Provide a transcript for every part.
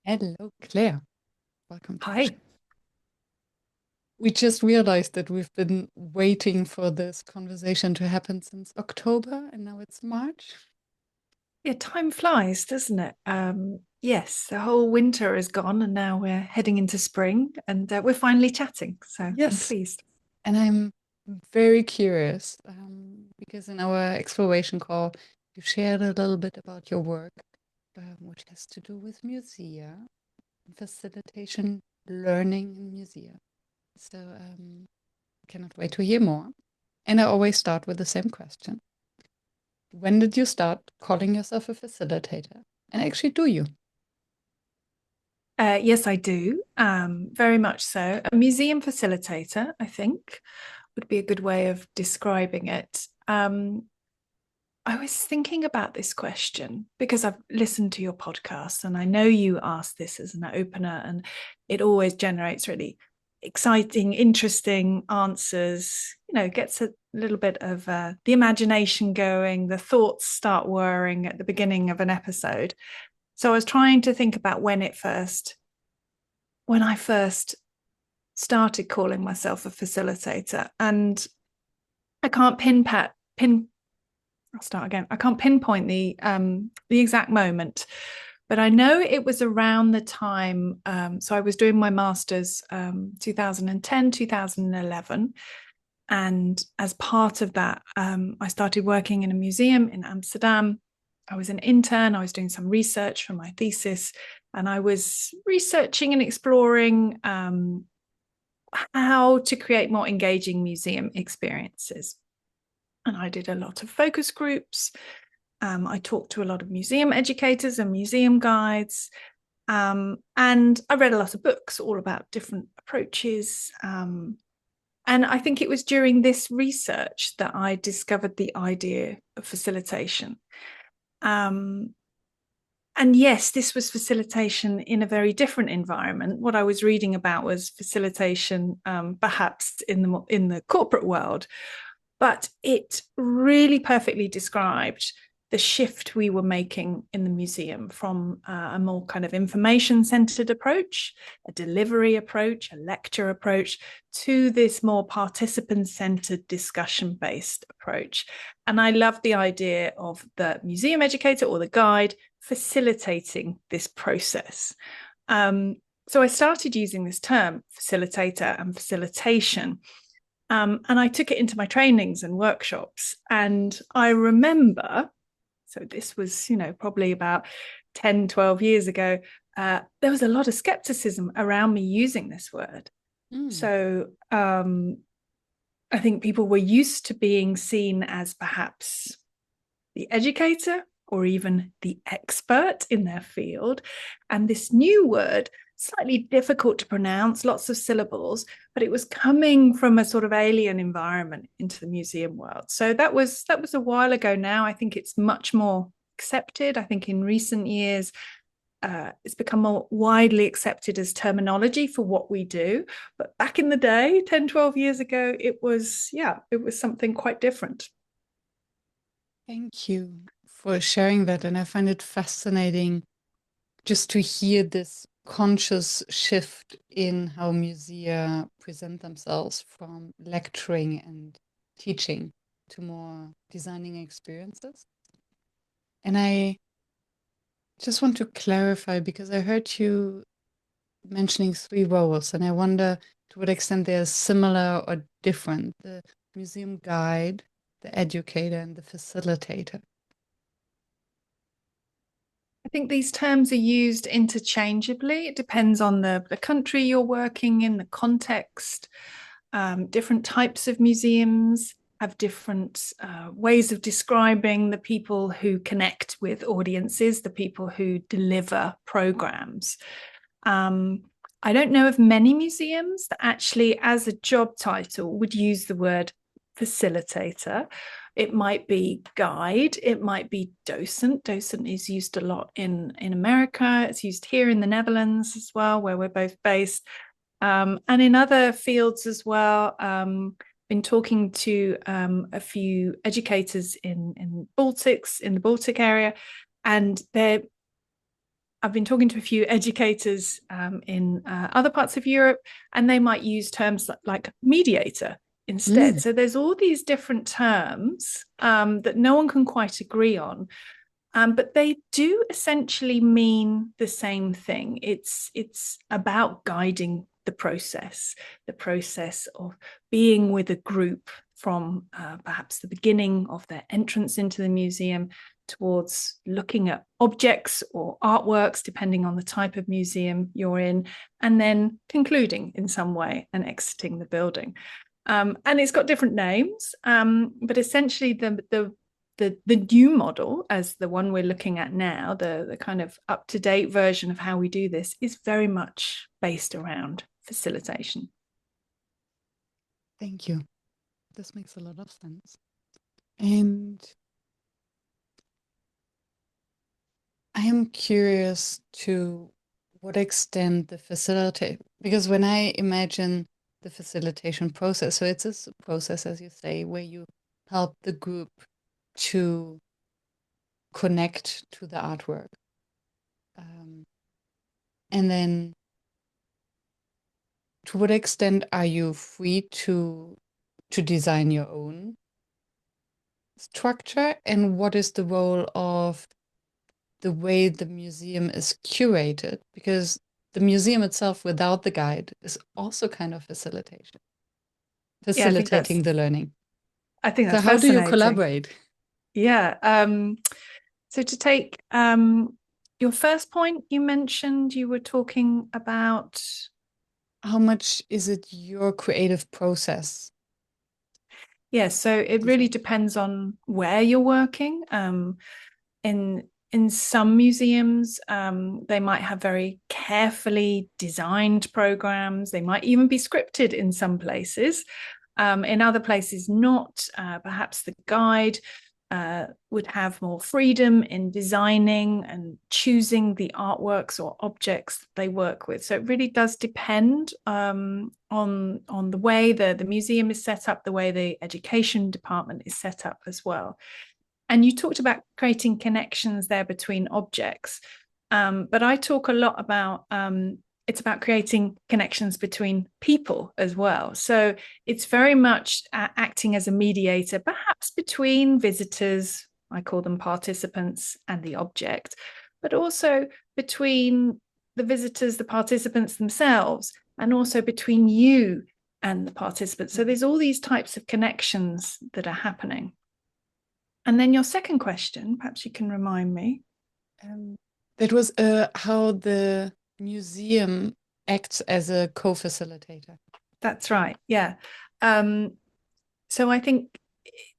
Hello, Claire. Welcome to the show. Hi. We just realized that we've been waiting for this conversation to happen since October, and now it's March. Yeah, time flies, doesn't it? Yes, the whole winter is gone, and now we're heading into spring, and we're finally chatting. So I'm Yes, pleased. and I'm very curious because in our exploration call, you shared a little bit about your work, which has to do with musea, facilitation, learning in musea. So cannot wait to hear more. And I always start with the same question. When did you start calling yourself a facilitator? And actually, do you? Yes, I do. Very much so. A museum facilitator, I think, would be a good way of describing it. I was thinking about this question because I've listened to your podcast and I know you asked this as an opener, and it always generates really exciting, interesting answers. Gets a little bit of the imagination going, the thoughts start whirring at the beginning of an episode. So I was trying to think about when I first started calling myself a facilitator, and I can't pin I'll start again. I can't pinpoint the exact moment, but I know it was around the time. So I was doing my master's 2010, 2011. And as part of that, I started working in a museum in Amsterdam. I was an intern. I was doing some research for my thesis, and I was researching and exploring how to create more engaging museum experiences. And I did a lot of focus groups. I talked to a lot of museum educators and museum guides. And I read a lot of books all about different approaches. And I think it was during this research that I discovered the idea of facilitation. Um, and yes, this was facilitation in a very different environment. What I was reading about was facilitation, perhaps in the corporate world, but it really perfectly described the shift we were making in the museum from a more kind of information-centered approach, a delivery approach, a lecture approach, to this more participant-centered, discussion-based approach. And I love the idea of the museum educator or the guide facilitating this process. So I started using this term, facilitator and facilitation. And I took it into my trainings and workshops. And I remember, so this was, probably about 10, 12 years ago, there was a lot of skepticism around me using this word. Mm. So I think people were used to being seen as perhaps the educator or even the expert in their field. And this new word, slightly difficult to pronounce, lots of syllables, but it was coming from a sort of alien environment into the museum world. So that was a while ago now. I think it's much more accepted. I think in recent years, it's become more widely accepted as terminology for what we do. But back in the day, 10, 12 years ago, it was something quite different. Thank you for sharing that. And I find it fascinating just to hear this conscious shift in how musea present themselves from lecturing and teaching to more designing experiences. And I just want to clarify because I heard you mentioning three roles, and I wonder to what extent they're similar or different: the museum guide, the educator, and the facilitator. I think these terms are used interchangeably. It depends on the country you're working in, the context. Different types of museums have different ways of describing the people who connect with audiences, the people who deliver programs. I don't know of many museums that actually, as a job title, would use the word facilitator. It might be guide, it might be docent. Docent is used a lot in America. It's used here in the Netherlands as well, where we're both based. And in other fields as well. Been talking to a few educators in the Baltic area, and I've been talking to a few educators in other parts of Europe, and they might use terms like mediator instead. So there's all these different terms that no one can quite agree on. But they do essentially mean the same thing. It's about guiding the process of being with a group from perhaps the beginning of their entrance into the museum towards looking at objects or artworks, depending on the type of museum you're in, and then concluding in some way and exiting the building. And it's got different names, but essentially the new model, as the one we're looking at now, the kind of up-to-date version of how we do this, is very much based around facilitation. Thank you. This makes a lot of sense. And I am curious to what extent the facilitate, because when I imagine the facilitation process, so it's a process, as you say, where you help the group to connect to the artwork. And then to what extent are you free to design your own structure, and what is the role of the way the museum is curated? Because the museum itself without the guide is also kind of facilitating the learning. I think that's so how do you fascinating. collaborate? Yeah. So to take your first point, you mentioned you were talking about how much is it your creative process? Yeah, so it really depends on where you're working. In some museums, they might have very carefully designed programs. They might even be scripted in some places. In other places, not. Perhaps the guide would have more freedom in designing and choosing the artworks or objects that they work with. So it really does depend on the way the museum is set up, the way the education department is set up as well. And you talked about creating connections there between objects, but I talk a lot about it's about creating connections between people as well. So it's very much acting as a mediator, perhaps between visitors, I call them participants, and the object, but also between the visitors, the participants themselves, and also between you and the participants. So there's all these types of connections that are happening. And then your second question, perhaps you can remind me. That was how the museum acts as a co-facilitator. That's right. Yeah. So I think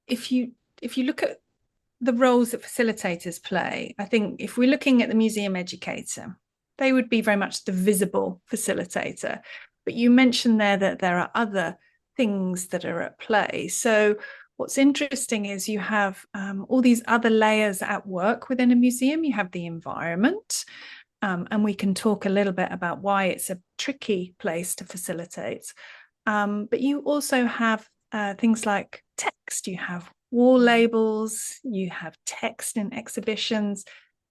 if you look at the roles that facilitators play, I think if we're looking at the museum educator, they would be very much the visible facilitator. But you mentioned there that there are other things that are at play. So what's interesting is you have all these other layers at work within a museum. You have the environment, and we can talk a little bit about why it's a tricky place to facilitate. But you also have things like text. You have wall labels, you have text in exhibitions,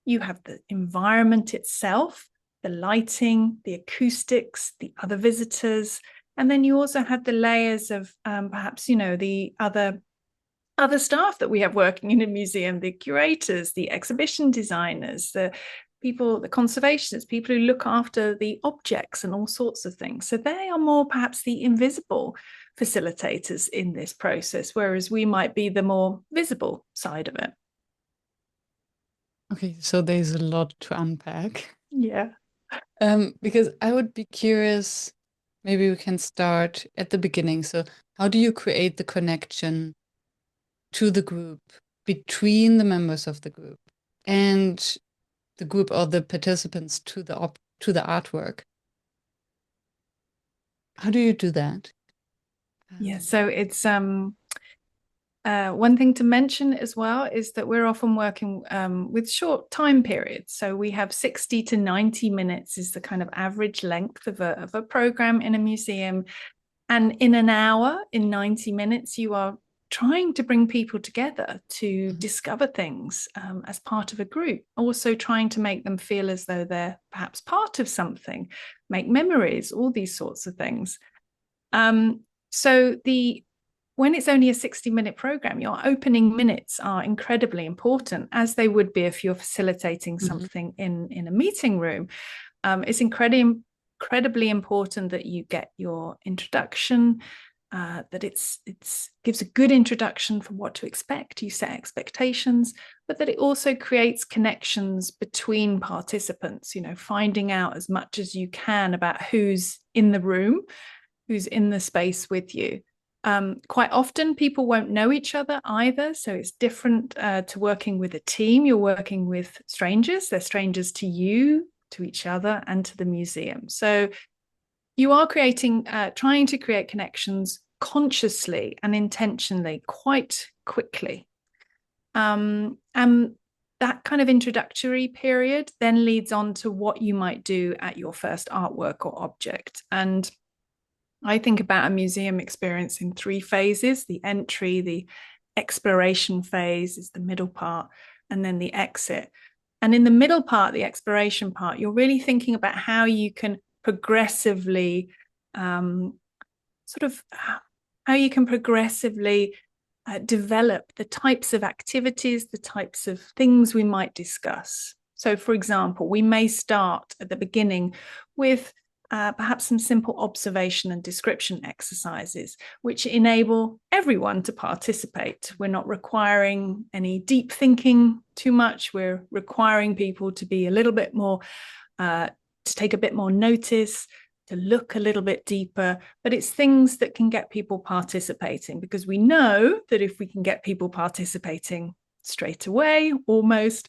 you have the environment itself, the lighting, the acoustics, the other visitors, and then you also have the layers of perhaps, the other staff that we have working in a museum, the curators, the exhibition designers, the people, the conservationists, people who look after the objects and all sorts of things. So they are more perhaps the invisible facilitators in this process, whereas we might be the more visible side of it. Okay, so there's a lot to unpack. Yeah. Because I would be curious, maybe we can start at the beginning. So how do you create the connection to the group, between the members of the group and the group or the participants to the artwork? How do you do that? Yeah, so it's one thing to mention as well is that we're often working with short time periods. So we have 60 to 90 minutes is the kind of average length of a program in a museum. And in an hour, in 90 minutes, you are trying to bring people together to discover things as part of a group, also trying to make them feel as though they're perhaps part of something, make memories, all these sorts of things. So when it's only a 60-minute program, your opening minutes are incredibly important, as they would be if you're facilitating something in a meeting room. It's incredibly important that you get your introduction, that it's gives a good introduction for what to expect. You set expectations, but that it also creates connections between participants, finding out as much as you can about who's in the room, who's in the space with you. Quite often people won't know each other either, so it's different to working with a team. You're working with strangers. They're strangers to you, to each other, and to the museum. So you are trying to create connections consciously and intentionally quite quickly. And that kind of introductory period then leads on to what you might do at your first artwork or object. And I think about a museum experience in 3 phases. The entry, the exploration phase is the middle part, and then the exit. And in the middle part, the exploration part, you're really thinking about how you can progressively develop the types of activities, the types of things we might discuss. So, for example, we may start at the beginning with perhaps some simple observation and description exercises, which enable everyone to participate. We're not requiring any deep thinking too much. We're requiring people to be a little bit more, to take a bit more notice, to look a little bit deeper, but it's things that can get people participating, because we know that if we can get people participating straight away, almost,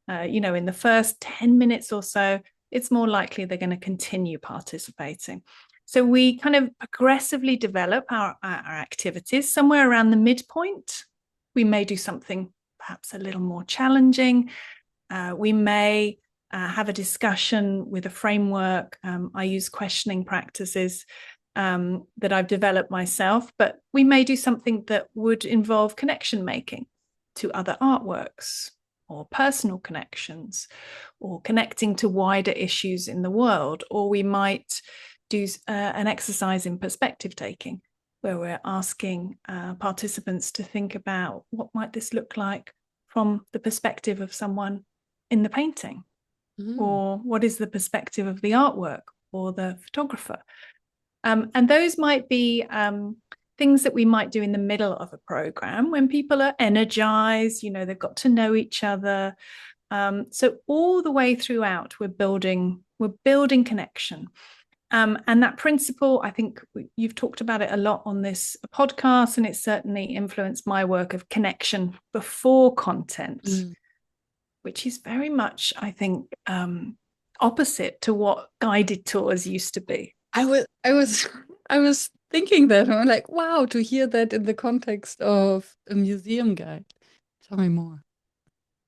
in the first 10 minutes or so, it's more likely they're going to continue participating. So we kind of progressively develop our activities. Somewhere around the midpoint, we may do something perhaps a little more challenging. We may have a discussion with a framework. I use questioning practices that I've developed myself, but we may do something that would involve connection making to other artworks, or personal connections, or connecting to wider issues in the world. Or we might do an exercise in perspective taking, where we're asking participants to think about what might this look like from the perspective of someone in the painting, or what is the perspective of the artwork or the photographer. And those might be things that we might do in the middle of a program when people are energized, they've got to know each other. So all the way throughout, we're building connection. And that principle, I think you've talked about it a lot on this podcast, and it's certainly influenced my work of connection before content, which is very much, I think, opposite to what guided tours used to be. I was thinking that, I'm like, wow, to hear that in the context of a museum guide. Tell me more.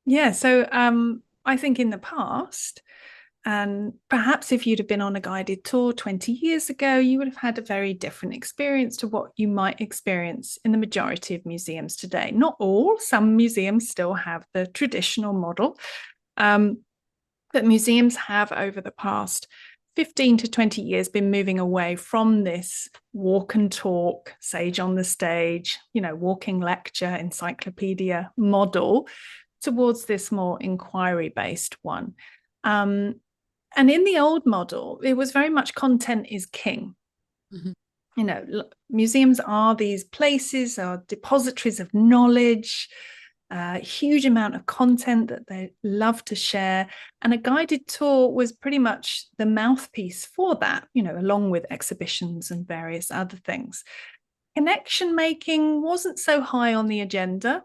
Yeah, so I think in the past, and perhaps if you'd have been on a guided tour 20 years ago, you would have had a very different experience to what you might experience in the majority of museums today. Not all, some museums still have the traditional model, but museums have, over the past 15 to 20 years, been moving away from this walk and talk, sage on the stage, walking lecture, encyclopedia model, towards this more inquiry-based one. And in the old model, it was very much content is king. Museums are these places, are depositories of knowledge, a huge amount of content that they love to share. And a guided tour was pretty much the mouthpiece for that, along with exhibitions and various other things. Connection making wasn't so high on the agenda.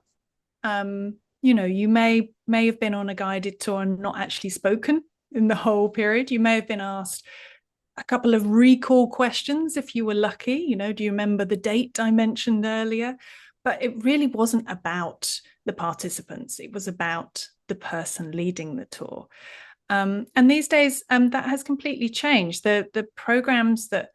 You may have been on a guided tour and not actually spoken in the whole period. You may have been asked a couple of recall questions if you were lucky. Do you remember the date I mentioned earlier? But it really wasn't about the participants. It was about the person leading the tour. And these days, that has completely changed. The programs that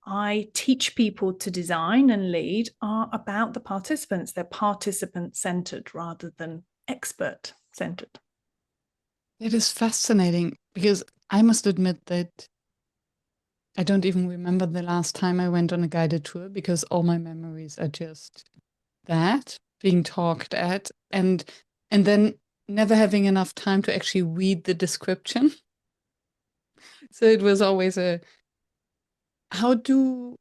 I teach people to design and lead are about the participants. They're participant-centered rather than expert-centered. It is fascinating because I must admit that I don't even remember the last time I went on a guided tour because all my memories are just that being talked at and then never having enough time to actually read the description. So it was always a how do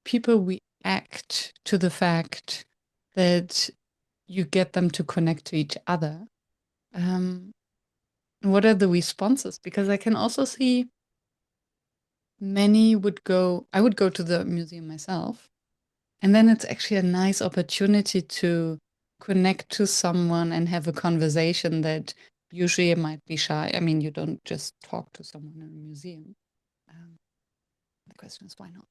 people react to the fact that you get them to connect to each other? Um, what are the responses? Because I can also see I would go to the museum myself, and then it's actually a nice opportunity to connect to someone and have a conversation that usually it might be shy. I mean, you don't just talk to someone in a museum. Um, the question is, why not?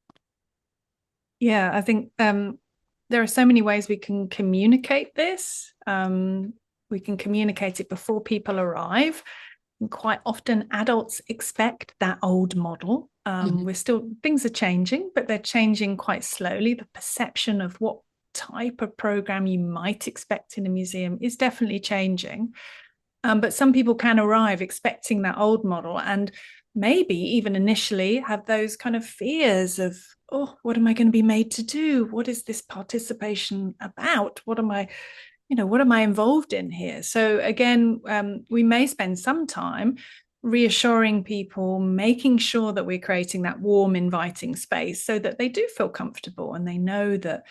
Yeah, I think there are so many ways we can communicate this. We can communicate it before people arrive. And quite often adults expect that old model. Things are changing, but they're changing quite slowly. The perception of what type of program you might expect in a museum is definitely changing. But some people can arrive expecting that old model and maybe even initially have those kind of fears of, oh, what am I going to be made to do? What is this participation about? What am I involved in here? So again, we may spend some time reassuring people, making sure that we're creating that warm, inviting space so that they do feel comfortable and they know that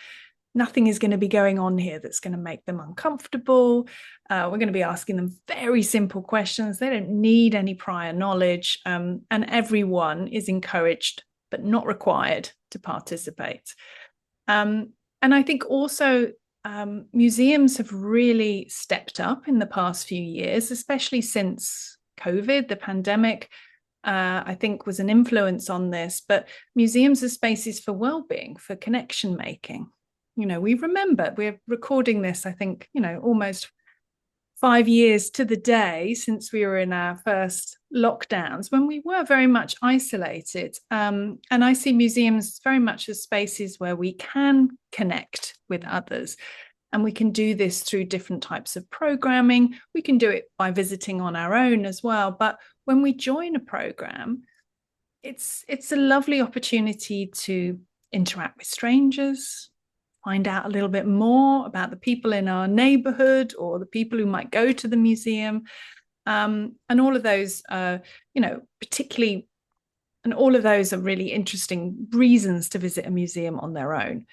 nothing is going to be going on here that's going to make them uncomfortable. We're going to be asking them very simple questions. They don't need any prior knowledge, and everyone is encouraged but not required to participate. And I think also museums have really stepped up in the past few years, especially since COVID, the pandemic. I think was an influence on this, but museums are spaces for well-being, for connection making. We're recording this, I think, almost 5 years to the day since we were in our first lockdowns when we were very much isolated. And I see museums very much as spaces where we can connect with others. And we can do this through different types of programming. We can do it by visiting on our own as well. But when we join a program, it's a lovely opportunity to interact with strangers, find out a little bit more about the people in our neighborhood or the people who might go to the museum. And all of those, particularly, and all of those are really interesting reasons to visit a museum on their own.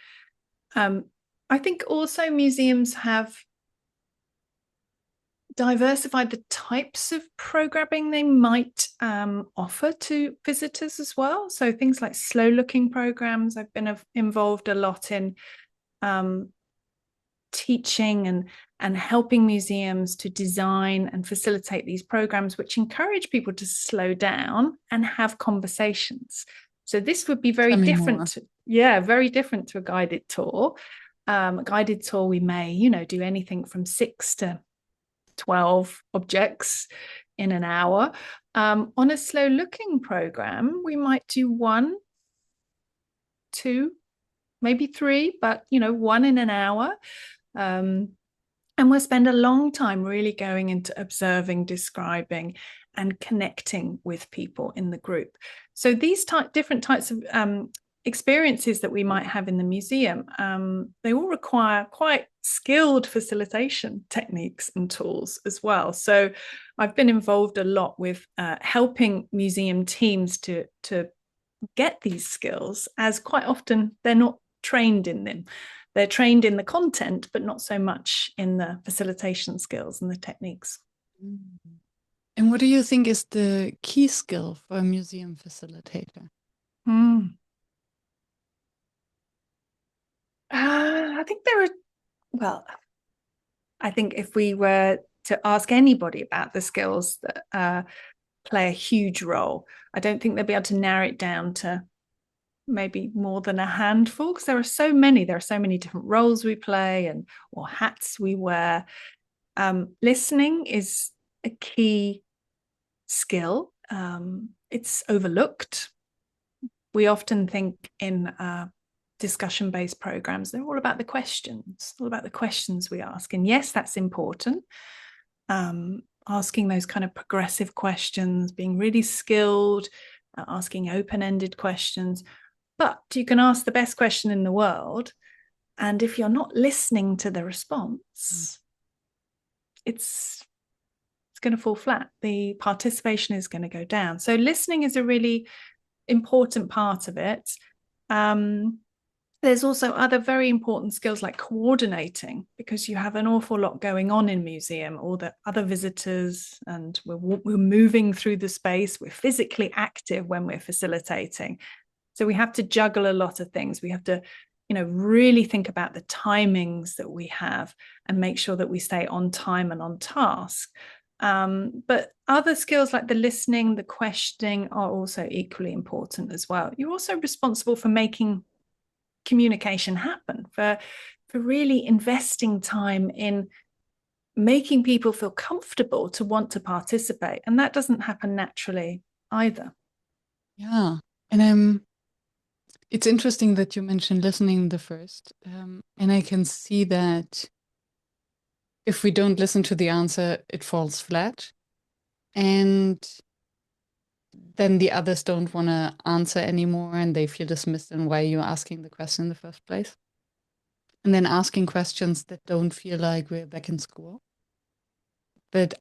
I think also museums have diversified the types of programming they might offer to visitors as well. So things like slow looking programs, I've been involved a lot in teaching and helping museums to design and facilitate these programs which encourage people to slow down and have conversations. So this would be very different. Very different to a guided tour. A guided tour, we may, do anything from 6 to 12 objects in an hour. On a slow looking program, we might do 1, 2, maybe 3, but 1 in an hour. And we'll spend a long time really going into observing, describing, and connecting with people in the group. So these different types of experiences that we might have in the museum, they all require quite skilled facilitation techniques and tools as well. So I've been involved a lot with helping museum teams to get these skills, as quite often they're not trained in them. They're trained in the content, but not so much in the facilitation skills and the techniques. And what do you think is the key skill for a museum facilitator? I think I think if we were to ask anybody about the skills that play a huge role, I don't think they'll be able to narrow it down to maybe more than a handful, because there are so many different roles we play or hats we wear. Listening is a key skill. It's overlooked. we often think in discussion-based programs, they're all about the questions we ask. And yes, that's important. Asking those kind of progressive questions, being really skilled, asking open-ended questions. But you can ask the best question in the world, and if you're not listening to the response, it's going to fall flat. The participation is going to go down. So listening is a really important part of it. There's also other very important skills like coordinating, because you have an awful lot going on in museum, all the other visitors, and we're moving through the space. We're physically active when we're facilitating. So we have to juggle a lot of things. We have to, really think about the timings that we have and make sure that we stay on time and on task. But other skills like the listening, the questioning are also equally important as well. You're also responsible for making communication happen, for really investing time in making people feel comfortable to want to participate. And that doesn't happen naturally either. Yeah. And it's interesting that you mentioned listening the first. And I can see that if we don't listen to the answer, it falls flat. And then the others don't want to answer anymore and they feel dismissed. And why are you asking the question in the first place? And then asking questions that don't feel like we're back in school, but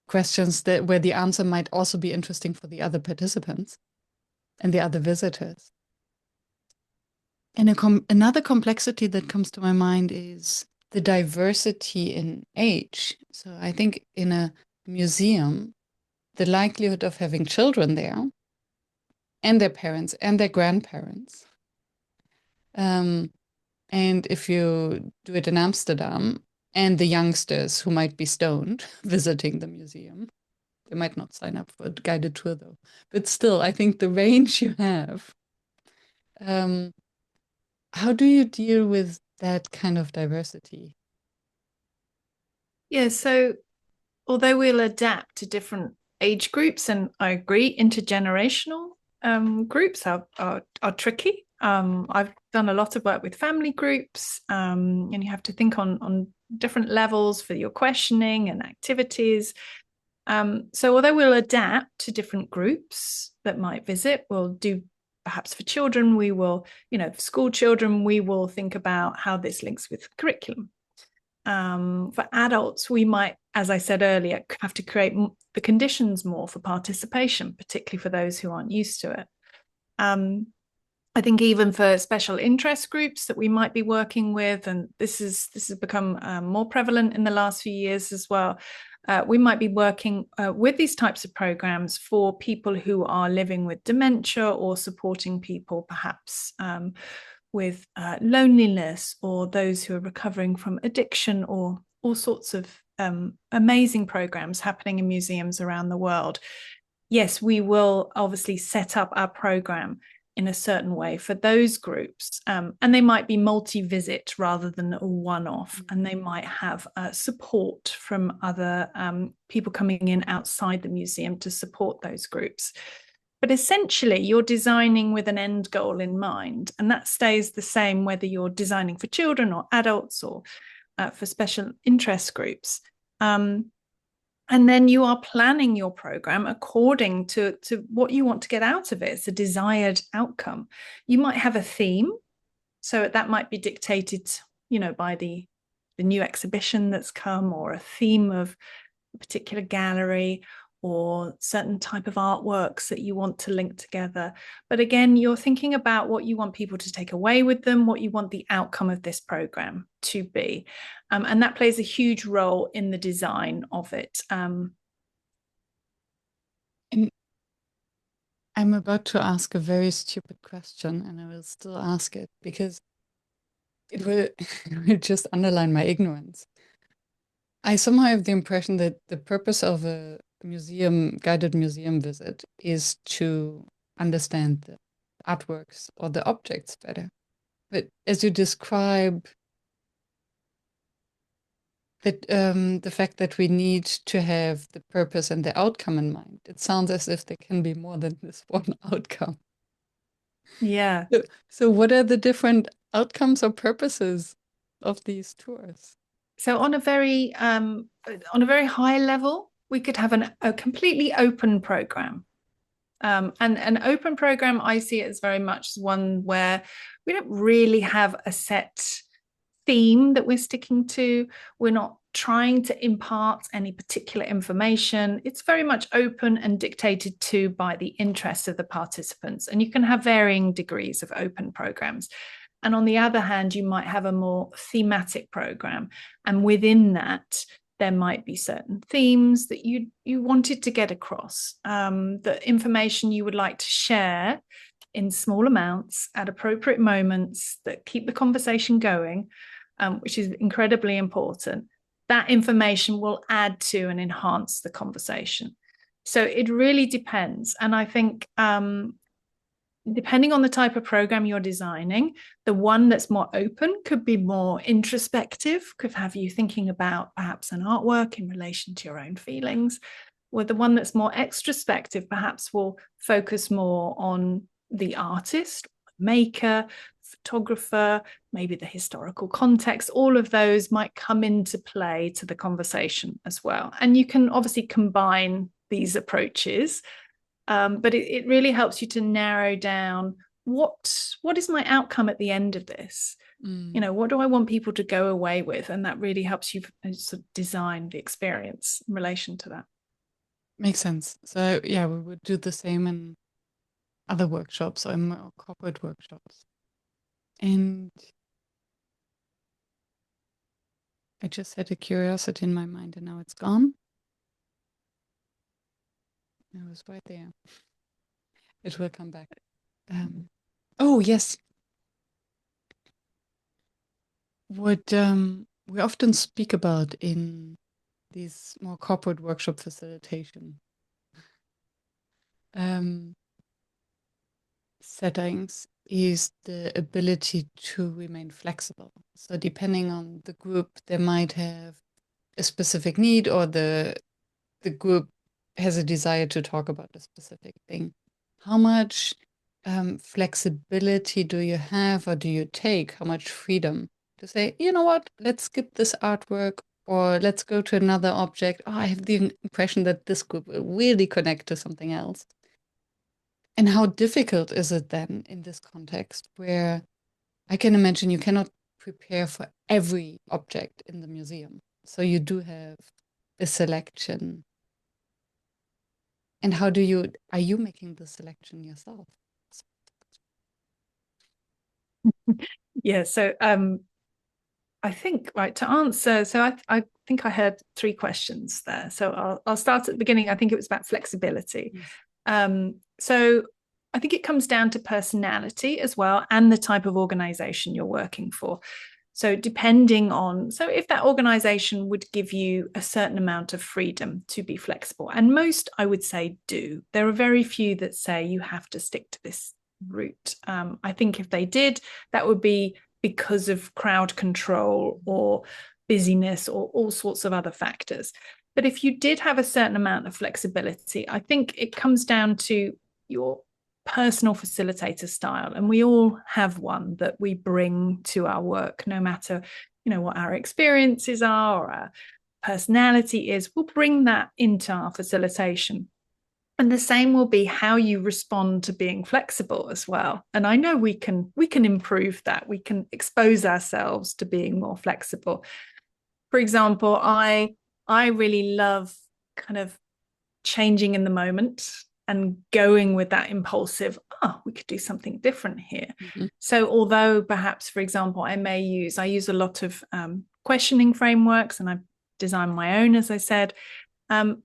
questions that where the answer might also be interesting for the other participants and the other visitors. And another complexity that comes to my mind is the diversity in age. So I think in a museum, the likelihood of having children there and their parents and their grandparents. And if you do it in Amsterdam, and the youngsters who might be stoned visiting the museum, they might not sign up for a guided tour though. But still, I think the range you have, how do you deal with that kind of diversity? Yeah, so although we'll adapt to different age groups, and I agree, intergenerational groups are tricky. I've done a lot of work with family groups, and you have to think on different levels for your questioning and activities. So although we'll adapt to different groups that might visit, we'll do perhaps for children, we will, for school children, we will think about how this links with curriculum. For adults, we might, as I said earlier, have to create the conditions more for participation, particularly for those who aren't used to it. I think even for special interest groups that we might be working with, and this has become more prevalent in the last few years as well, we might be working with these types of programs for people who are living with dementia or supporting people perhaps with loneliness, or those who are recovering from addiction, or all sorts of amazing programs happening in museums around the world. Yes, we will obviously set up our program in a certain way for those groups, and they might be multi-visit rather than a one-off, and they might have support from other people coming in outside the museum to support those groups. But essentially, you're designing with an end goal in mind, and that stays the same whether you're designing for children or adults or for special interest groups. And then you are planning your program according to what you want to get out of it. It's a desired outcome. You might have a theme, so that might be dictated, by the new exhibition that's come, or a theme of a particular gallery, or certain type of artworks that you want to link together. But again, you're thinking about what you want people to take away with them, what you want the outcome of this program to be. And that plays a huge role in the design of it. And I'm about to ask a very stupid question, and I will still ask it because it will, it will just underline my ignorance. I somehow have the impression that the purpose of a guided museum visit is to understand the artworks or the objects better. But as you describe that, the fact that we need to have the purpose and the outcome in mind, it sounds as if there can be more than this one outcome. Yeah. So what are the different outcomes or purposes of these tours? So on a very high level, we could have a completely open program. And an open program, I see it as very much one where we don't really have a set theme that we're sticking to. We're not trying to impart any particular information. It's very much open and dictated to by the interests of the participants. And you can have varying degrees of open programs. And on the other hand, you might have a more thematic program. And within that, there might be certain themes that you wanted to get across, the information you would like to share in small amounts at appropriate moments that keep the conversation going, which is incredibly important. That information will add to and enhance the conversation. So it really depends. And I think depending on the type of program you're designing, the one that's more open could be more introspective, could have you thinking about perhaps an artwork in relation to your own feelings, or the one that's more extrospective perhaps will focus more on the artist, maker, photographer, maybe the historical context. All of those might come into play to the conversation as well. And you can obviously combine these approaches. But it really helps you to narrow down what is my outcome at the end of this? What do I want people to go away with? And that really helps you sort of design the experience in relation to that. Makes sense. So yeah, we would do the same in other workshops or in more corporate workshops. And I just had a curiosity in my mind and now it's gone. It was right there. It will come back. Oh, yes. What we often speak about in these more corporate workshop facilitation settings is the ability to remain flexible. So depending on the group, they might have a specific need, or the group has a desire to talk about a specific thing. How much flexibility do you have, or do you take? How much freedom to say, you know what, let's skip this artwork, or let's go to another object. Oh, I have the impression that this group will really connect to something else. And how difficult is it then in this context where I can imagine you cannot prepare for every object in the museum. So you do have a selection. And are you making the selection yourself? Yeah, so I think, right, to answer, so I think I heard 3 questions there. So I'll start at the beginning. I think it was about flexibility. Yes. So I think it comes down to personality as well, and the type of organization you're working for. So depending on, so if that organization would give you a certain amount of freedom to be flexible, and most, I would say, do. There are very few that say you have to stick to this route. I think if they did, that would be because of crowd control or busyness or all sorts of other factors. But if you did have a certain amount of flexibility, I think it comes down to your personal facilitator style. And we all have one that we bring to our work, no matter, what our experiences are or our personality is. We'll bring that into our facilitation. And the same will be how you respond to being flexible as well. And I know we can improve that. We can expose ourselves to being more flexible. For example, I really love kind of changing in the moment and going with that impulsive, we could do something different here. Mm-hmm. So although perhaps, for example, I use a lot of questioning frameworks, and I've designed my own, as I said.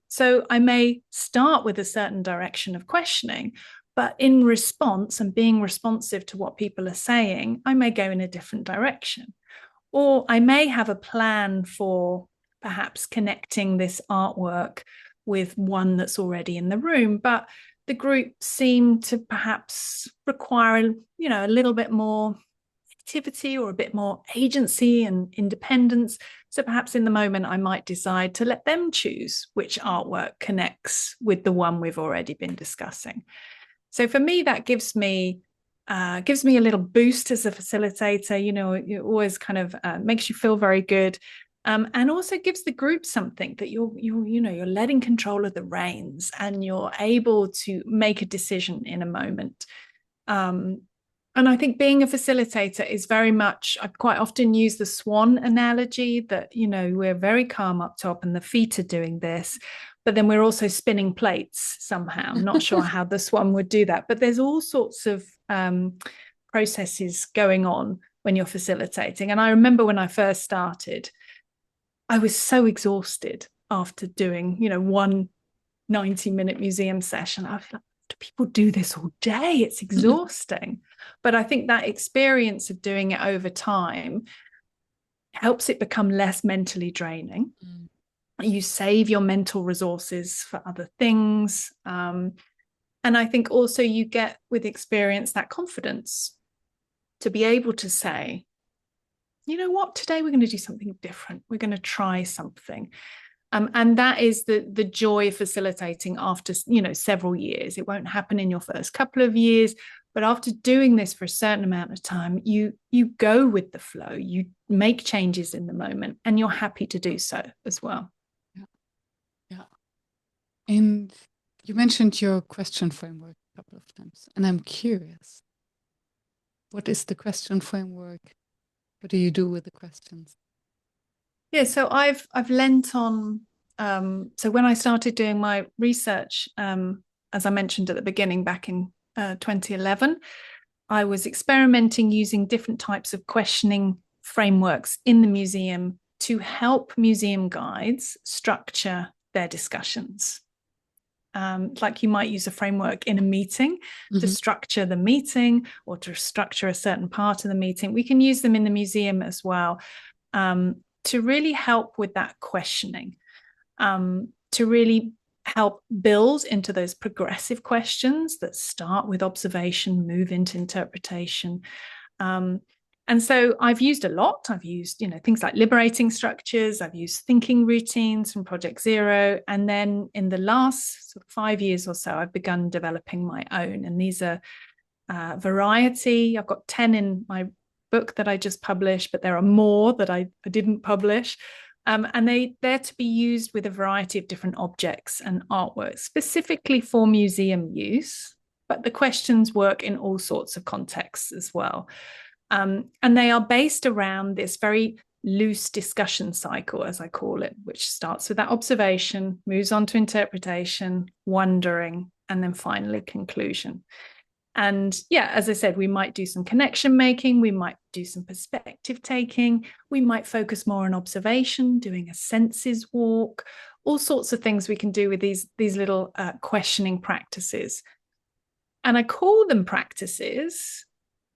So I may start with a certain direction of questioning, but in response and being responsive to what people are saying, I may go in a different direction. Or I may have a plan for perhaps connecting this artwork with one that's already in the room, but the group seem to perhaps require, a little bit more activity or a bit more agency and independence. So perhaps in the moment, I might decide to let them choose which artwork connects with the one we've already been discussing. So for me, that gives me gives me a little boost as a facilitator. It always kind of makes you feel very good. And also gives the group something that you're letting control of the reins, and you're able to make a decision in a moment. And I think being a facilitator is very much, I quite often use the swan analogy that, we're very calm up top and the feet are doing this, but then we're also spinning plates somehow. I'm not sure how the swan would do that, but there's all sorts of processes going on when you're facilitating. And I remember when I first started, I was so exhausted after doing, one 90-minute museum session. I was like, do people do this all day? It's exhausting. But I think that experience of doing it over time helps it become less mentally draining. You save your mental resources for other things. And I think also you get with experience that confidence to be able to say, you know what, today we're going to do something different. We're going to try something. And that is the joy of facilitating after, several years. It won't happen in your first couple of years, but after doing this for a certain amount of time, you go with the flow, you make changes in the moment, and you're happy to do so as well. Yeah. And you mentioned your question framework a couple of times, and I'm curious, what is the question framework? What do you do with the questions? Yeah, so I've lent on. So when I started doing my research, as I mentioned at the beginning, back in 2011, I was experimenting using different types of questioning frameworks in the museum to help museum guides structure their discussions. Like you might use a framework in a meeting to structure the meeting or to structure a certain part of the meeting. We can use them in the museum as well. To really help with that questioning, to really help build into those progressive questions that start with observation, move into interpretation. And so I've used a lot. I've used, things like liberating structures. I've used thinking routines from Project Zero. And then in the last 5 years or so, I've begun developing my own. And these are variety. I've got 10 in my book that I just published, but there are more that I didn't publish. And they're to be used with a variety of different objects and artworks, specifically for museum use. But the questions work in all sorts of contexts as well. And they are based around this very loose discussion cycle, as I call it, which starts with that observation, moves on to interpretation, wondering, and then finally conclusion. And yeah, as I said, we might do some connection making, we might do some perspective taking, we might focus more on observation, doing a senses walk, all sorts of things we can do with these little questioning practices. And I call them practices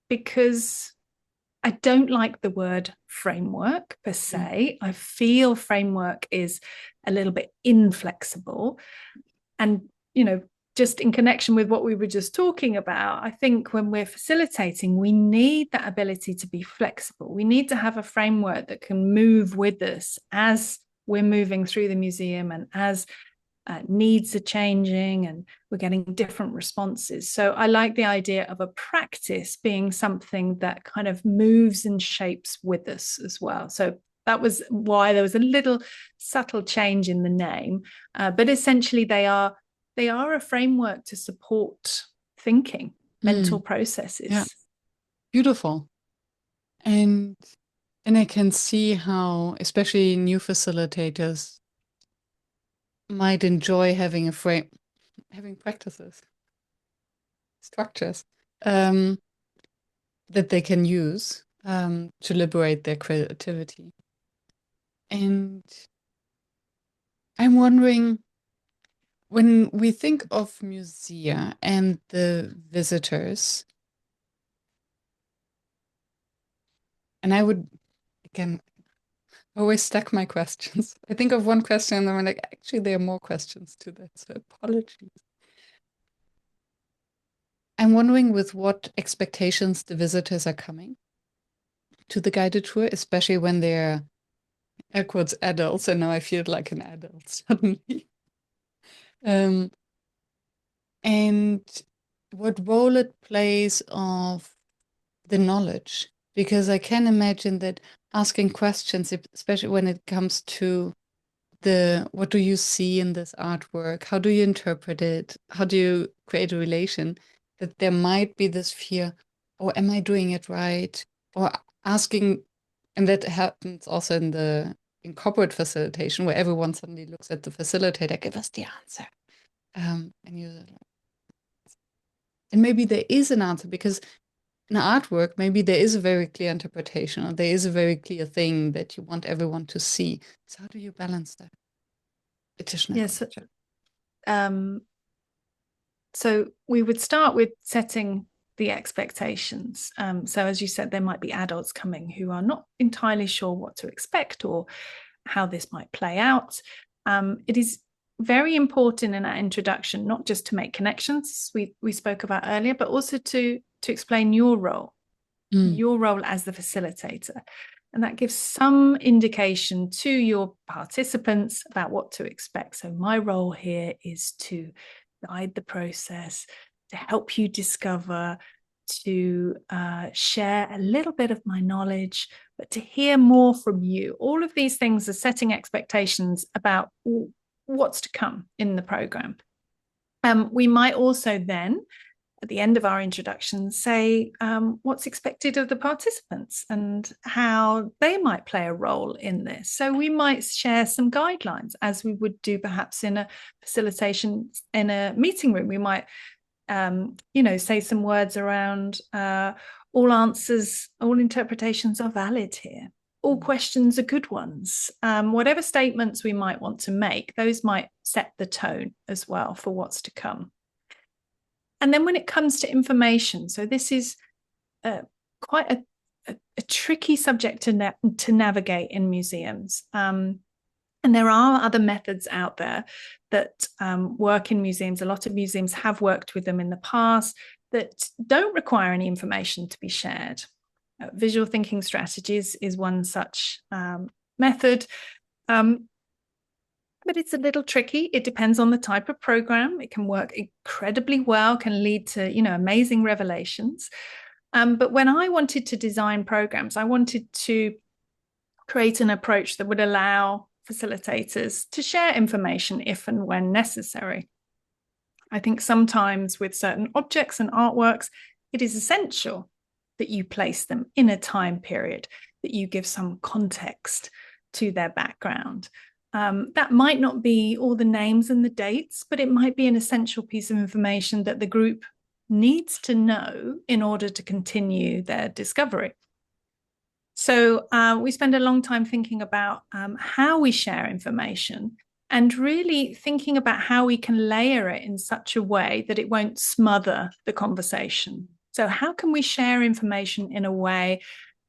because I don't like the word framework per se. I feel framework is a little bit inflexible. And, just in connection with what we were just talking about, I think when we're facilitating, we need that ability to be flexible. We need to have a framework that can move with us as we're moving through the museum and as needs are changing and we're getting different responses. So I like the idea of a practice being something that kind of moves and shapes with us as well. So that was why there was a little subtle change in the name, but essentially they are a framework to support thinking, mental processes. Yeah. Beautiful. And I can see how, especially new facilitators, might enjoy having having practices, structures that they can use to liberate their creativity. And I'm wondering, when we think of musea and the visitors, and I would, again, always stack my questions. I think of one question and then I'm like, actually, there are more questions to that, so apologies. I'm wondering with what expectations the visitors are coming to the guided tour, especially when they're, air quotes, adults, and now I feel like an adult suddenly. And what role it plays of the knowledge, because I can imagine that asking questions, especially when it comes to what do you see in this artwork? How do you interpret it? How do you create a relation? That there might be this fear, or am I doing it right? Or asking, and that happens also in corporate facilitation, where everyone suddenly looks at the facilitator, give us the answer. And maybe there is an answer, because in artwork, maybe there is a very clear interpretation, or there is a very clear thing that you want everyone to see. So how do you balance that? Additional Yes. question. So we would start with setting the expectations. So as you said, there might be adults coming who are not entirely sure what to expect or how this might play out. It is very important in our introduction, not just to make connections we spoke about earlier, but also to explain your role as the facilitator. And that gives some indication to your participants about what to expect. So my role here is to guide the process, to help you discover, to share a little bit of my knowledge, but to hear more from you. All of these things are setting expectations about what's to come in the program. We might also then, at the end of our introduction, say what's expected of the participants and how they might play a role in this. So we might share some guidelines, as we would do perhaps in a facilitation in a meeting room. We might say some words around all answers, all interpretations are valid here. All questions are good ones. Whatever statements we might want to make, those might set the tone as well for what's to come. And then when it comes to information, so this is quite a tricky subject to navigate in museums. And there are other methods out there that work in museums. A lot of museums have worked with them in the past that don't require any information to be shared. Visual thinking strategies is one such method. But it's a little tricky. It depends on the type of program. It can work incredibly well, can lead to, amazing revelations. But when I wanted to design programs, I wanted to create an approach that would allow facilitators to share information if and when necessary. I think sometimes with certain objects and artworks, it is essential that you place them in a time period, that you give some context to their background. That might not be all the names and the dates, but it might be an essential piece of information that the group needs to know in order to continue their discovery. So we spend a long time thinking about how we share information and really thinking about how we can layer it in such a way that it won't smother the conversation. So how can we share information in a way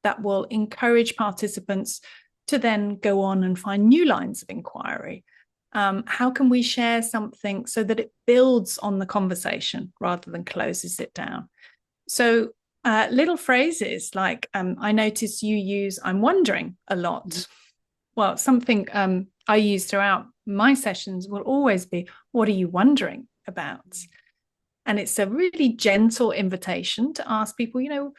that will encourage participants to then go on and find new lines of inquiry? How can we share something so that it builds on the conversation rather than closes it down? So little phrases like, I notice you use "I'm wondering" a lot. Mm-hmm. Well, something I use throughout my sessions will always be, what are you wondering about? And it's a really gentle invitation to ask people, what do you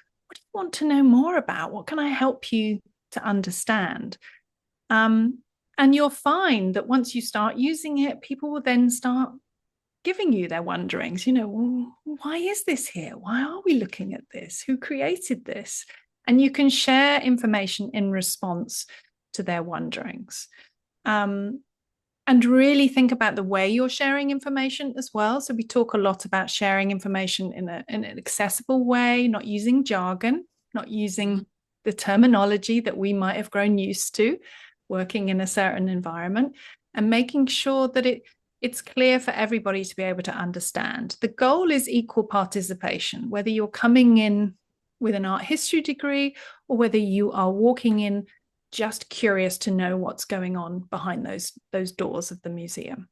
want to know more about? What can I help you to understand? And you'll find that once you start using it, people will then start giving you their wonderings. Well, why is this here? Why are we looking at this? Who created this? And you can share information in response to their wonderings. And really think about the way you're sharing information as well. So we talk a lot about sharing information in an accessible way, not using jargon, not using the terminology that we might have grown used to working in a certain environment, and making sure that it's clear for everybody to be able to understand. The goal is equal participation, whether you're coming in with an art history degree or whether you are walking in just curious to know what's going on behind those doors of the museum.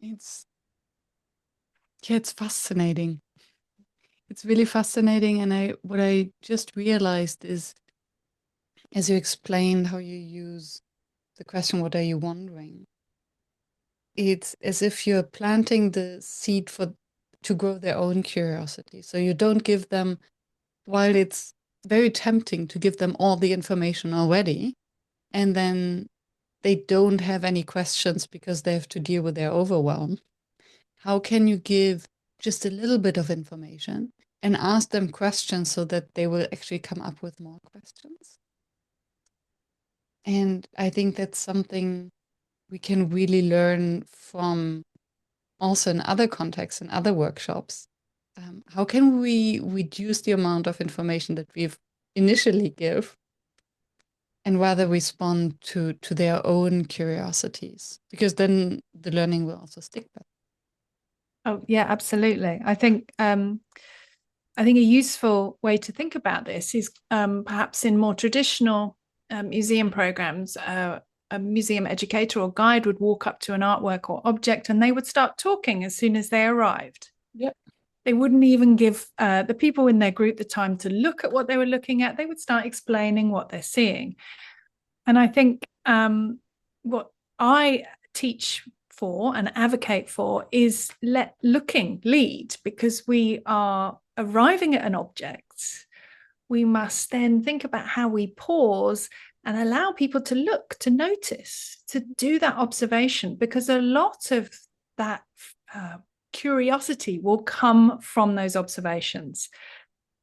It's fascinating. It's really fascinating. And what I just realized is, as you explained how you use the question, what are you wondering? It's as if you're planting the seed to grow their own curiosity. So you don't give them, while it's very tempting to give them all the information already, and then they don't have any questions because they have to deal with their overwhelm. How can you give just a little bit of information and ask them questions so that they will actually come up with more questions? And I think that's something we can really learn from also in other contexts, in other workshops. How can we reduce the amount of information that we've initially give and rather respond to their own curiosities? Because then the learning will also stick better. Oh, yeah, absolutely. I think a useful way to think about this is perhaps in more traditional museum programs, a museum educator or guide would walk up to an artwork or object and they would start talking as soon as they arrived. Yep. They wouldn't even give the people in their group the time to look at what they were looking at. They would start explaining what they're seeing. And I think what I teach for and advocate for is let looking lead, because we are arriving at an object. We must then think about how we pause and allow people to look, to notice, to do that observation, because a lot of that curiosity will come from those observations.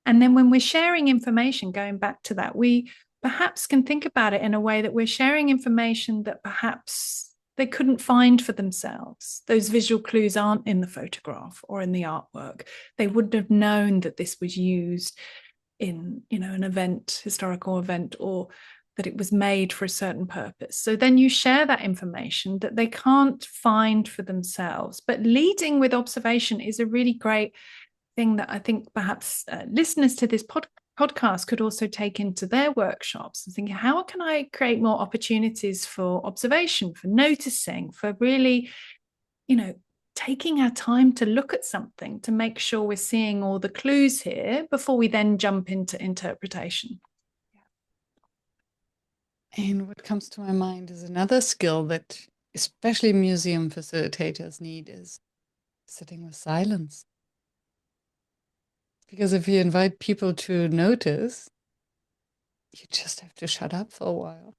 And then when we're sharing information, going back to that, we perhaps can think about it in a way that we're sharing information that perhaps they couldn't find for themselves. Those visual clues aren't in the photograph or in the artwork. They wouldn't have known that this was used in, an event, historical event, or that it was made for a certain purpose. So then you share that information that they can't find for themselves. But leading with observation is a really great thing that I think perhaps listeners to this podcast could also take into their workshops and think, how can I create more opportunities for observation, for noticing, for really, taking our time to look at something to make sure we're seeing all the clues here before we then jump into interpretation. And what comes to my mind is another skill that especially museum facilitators need is sitting with silence. Because if you invite people to notice, you just have to shut up for a while.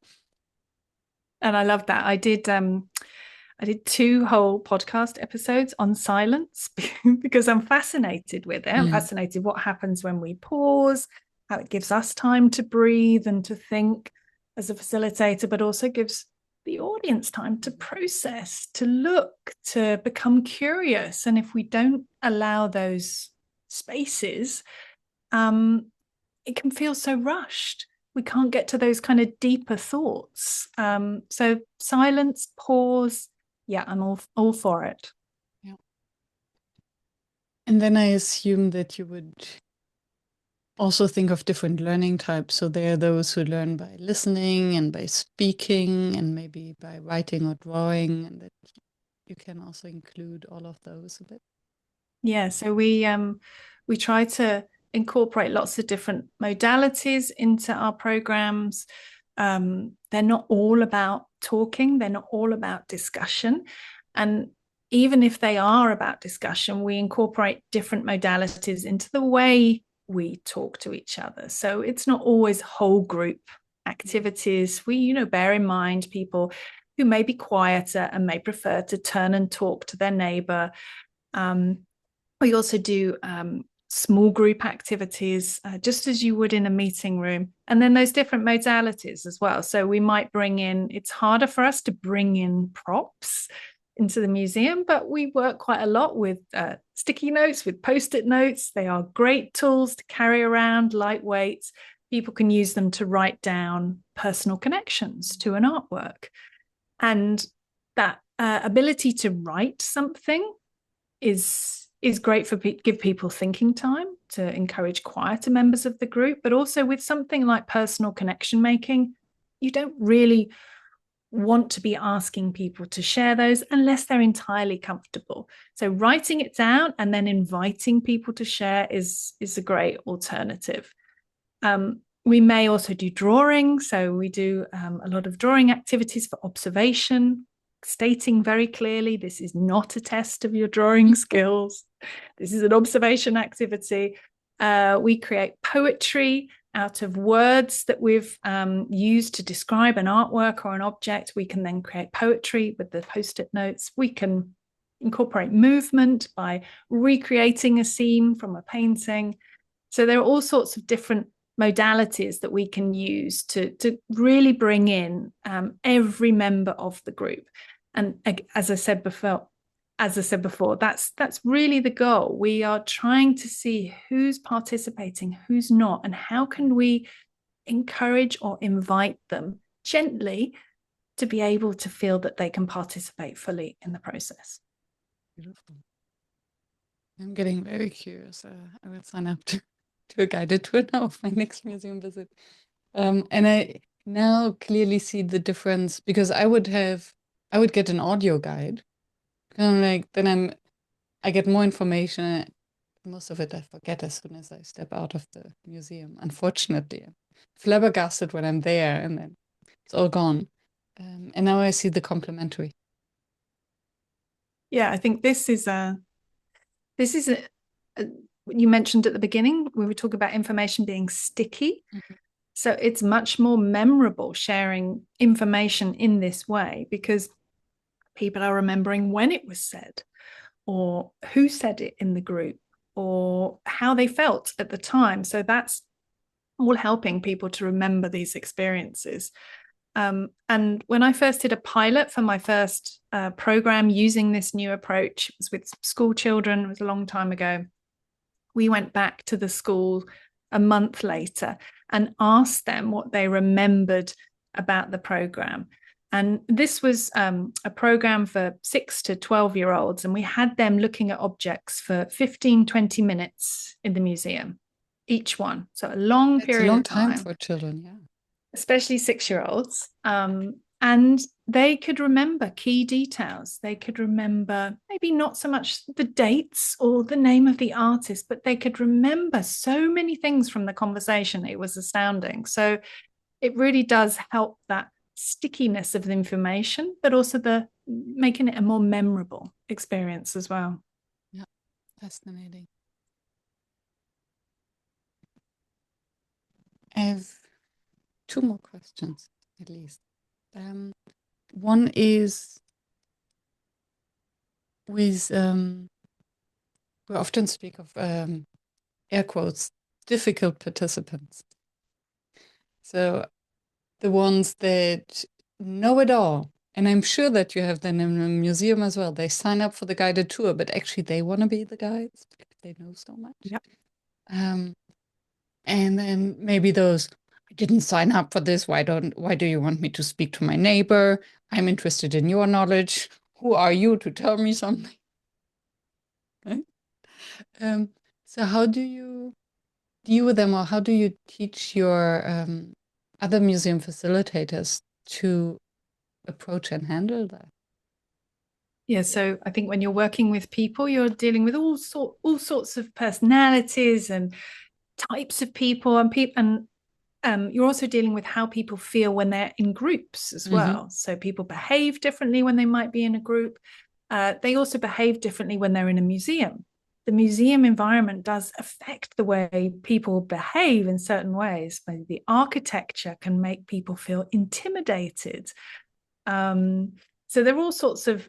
And I love that. I did 2 whole podcast episodes on silence because I'm fascinated with it. I'm fascinated what happens when we pause, how it gives us time to breathe and to think as a facilitator, but also gives the audience time to process, to look, to become curious. And if we don't allow those spaces, it can feel so rushed. We can't get to those kind of deeper thoughts. So silence, pause, yeah, I'm all for it. Yeah. And then I assume that you would also think of different learning types. So there are those who learn by listening and by speaking and maybe by writing or drawing, and that you can also include all of those a bit. Yeah, so we try to incorporate lots of different modalities into our programs. They're not all about talking, they're not all about discussion. And even if they are about discussion, we incorporate different modalities into the way we talk to each other. So it's not always whole group activities. We, bear in mind people who may be quieter and may prefer to turn and talk to their neighbor. We also do small group activities, just as you would in a meeting room. And then those different modalities as well. So we might bring in, it's harder for us to bring in props into the museum, but we work quite a lot with sticky notes, with post-it notes. They are great tools to carry around, lightweight. People can use them to write down personal connections to an artwork. And that ability to write something is great for give people thinking time, to encourage quieter members of the group. But also with something like personal connection making, you don't really want to be asking people to share those unless they're entirely comfortable. So writing it down and then inviting people to share is a great alternative. We may also do drawing. So we do a lot of drawing activities for observation. stating very clearly, this is not a test of your drawing skills. This is an observation activity. We create poetry out of words that we've used to describe an artwork or an object. We can then create poetry with the post-it notes. We can incorporate movement by recreating a scene from a painting. So there are all sorts of different modalities that we can use to really bring in every member of the group. And as I said before, that's really the goal. We are trying to see who's participating, who's not, and how can we encourage or invite them gently to be able to feel that they can participate fully in the process. Beautiful. I'm getting very curious. I will sign up to a guided tour now of my next museum visit. And I now clearly see the difference, because I would get an audio guide. I get more information. Most of it I forget as soon as I step out of the museum. Unfortunately, I'm flabbergasted when I'm there, and then it's all gone. And now I see the complementary. Yeah, I think this is you mentioned at the beginning, we were talking about information being sticky. Mm-hmm. So it's much more memorable sharing information in this way, because people are remembering when it was said, or who said it in the group, or how they felt at the time. So that's all helping people to remember these experiences. And when I first did a pilot for my first program using this new approach, it was with school children. It was a long time ago. We went back to the school a month later and asked them what they remembered about the program. And this was a program for 6 to 12-year-olds. And we had them looking at objects for 15, 20 minutes in the museum, each one. So a long period of time. It's a long time for children, yeah. Especially 6-year-olds. And they could remember key details. They could remember maybe not so much the dates or the name of the artist, but they could remember so many things from the conversation. It was astounding. So it really does help that stickiness of the information, but also the making it a more memorable experience as well. Yeah, fascinating. I have 2 more questions, at least. One is with, we often speak of, air quotes, difficult participants. So the ones that know it all. And I'm sure that you have them in a museum as well. They sign up for the guided tour, but actually they want to be the guides because they know so much. Yep. And then maybe those, I didn't sign up for this. Why do you want me to speak to my neighbor? I'm interested in your knowledge. Who are you to tell me something? Right? So how do you deal with them, or how do you teach your other museum facilitators to approach and handle that? Yeah, so I think when you're working with people, you're dealing with all sorts of personalities and types of people, and you're also dealing with how people feel when they're in groups as well. Mm-hmm. So people behave differently when they might be in a group. They also behave differently when they're in a museum. The museum environment does affect the way people behave in certain ways. Maybe the architecture can make people feel intimidated. So there are all sorts of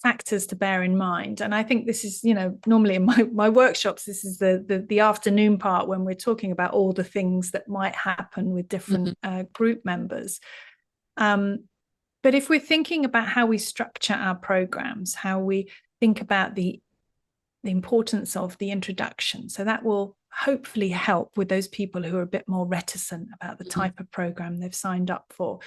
factors to bear in mind. And I think this is, normally in my workshops, this is the afternoon part when we're talking about all the things that might happen with different group members. But if we're thinking about how we structure our programs, how we think about the importance of the introduction, so that will hopefully help with those people who are a bit more reticent about the type of program they've signed up for.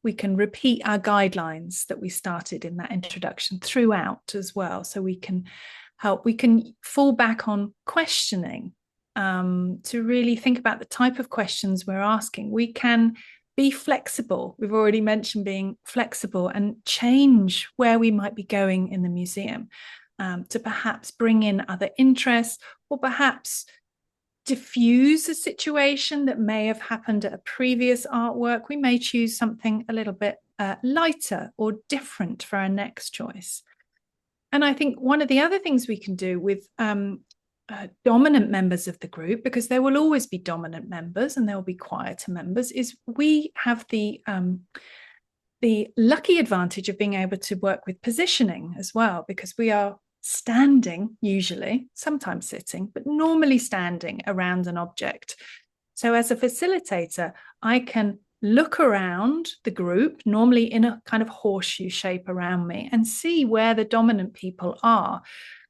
We can repeat our guidelines that we started in that introduction throughout as well. So we can fall back on questioning to really think about the type of questions we're asking. We can be flexible. We've already mentioned being flexible and change where we might be going in the museum to perhaps bring in other interests, or perhaps diffuse a situation that may have happened at a previous artwork. We may choose something a little bit lighter or different for our next choice. And I think one of the other things we can do with dominant members of the group, because there will always be dominant members and there will be quieter members, is we have the lucky advantage of being able to work with positioning as well, because we are standing, usually, sometimes sitting, but normally standing around an object. So as a facilitator, I can look around the group, normally in a kind of horseshoe shape around me, and see where the dominant people are.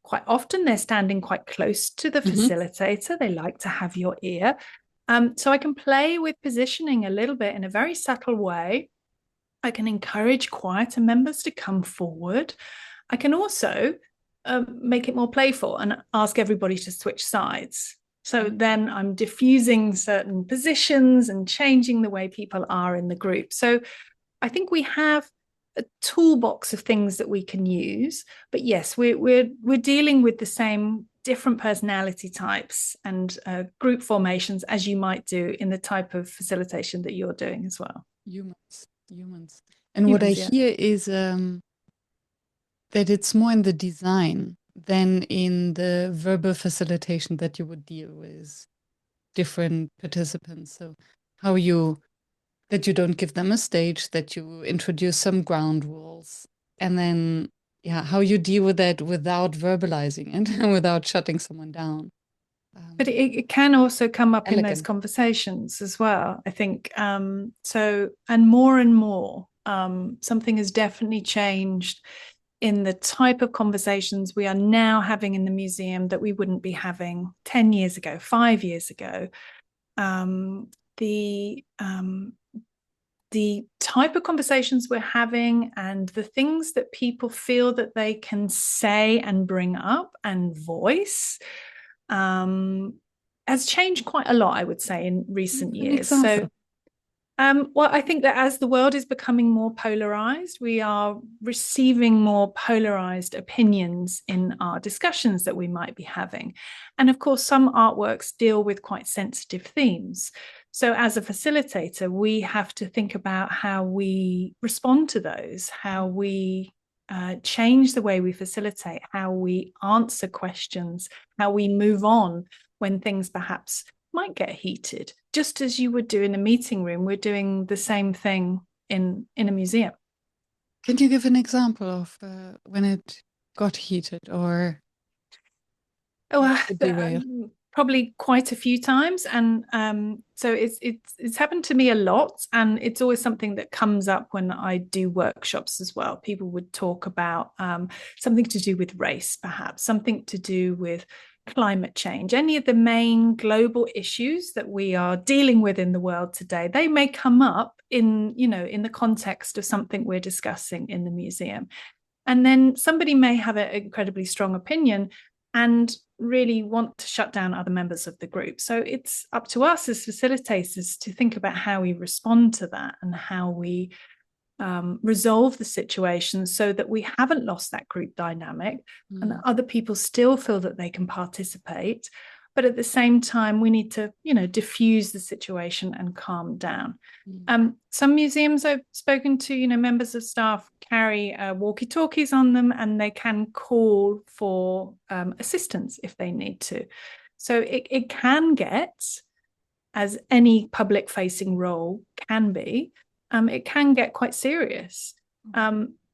Quite often they're standing quite close to the facilitator. They like to have your ear. So I can play with positioning a little bit in a very subtle way. I can encourage quieter members to come forward. I can also make it more playful and ask everybody to switch sides. So then I'm diffusing certain positions and changing the way people are in the group. So I think we have a toolbox of things that we can use. But yes, we're dealing with the same different personality types and group formations as you might do in the type of facilitation that you're doing as well. Humans. And what I hear is that it's more in the design than in the verbal facilitation that you would deal with different participants. So that you don't give them a stage, that you introduce some ground rules, and then how you deal with that without verbalizing it and without shutting someone down. But it can also come up elegant. in those conversations as well, I think. So, and more, something has definitely changed in the type of conversations we are now having in the museum that we wouldn't be having 10 years ago, 5 years ago. The type of conversations we're having and the things that people feel that they can say and bring up and voice has changed quite a lot, I would say, in recent years. So, well, I think that as the world is becoming more polarized, we are receiving more polarized opinions in our discussions that we might be having. And of course, some artworks deal with quite sensitive themes. So as a facilitator, we have to think about how we respond to those, how we change the way we facilitate, how we answer questions, how we move on when things perhaps might get heated. Just as you would do in a meeting room, we're doing the same thing in a museum. Can you give an example of when it got heated or probably quite a few times, and so it's happened to me a lot, and it's always something that comes up when I do workshops as well. People would talk about something to do with race, perhaps something to do with climate change, any of the main global issues that we are dealing with in the world today. They may come up in the context of something we're discussing in the museum, and then somebody may have an incredibly strong opinion and really want to shut down other members of the group. So it's up to us as facilitators to think about how we respond to that and how we resolve the situation so that we haven't lost that group dynamic and that other people still feel that they can participate. But at the same time, we need to, diffuse the situation and calm down. Some museums I've spoken to, members of staff carry walkie-talkies on them, and they can call for assistance if they need to. So it can get, as any public-facing role can be, it can get quite serious.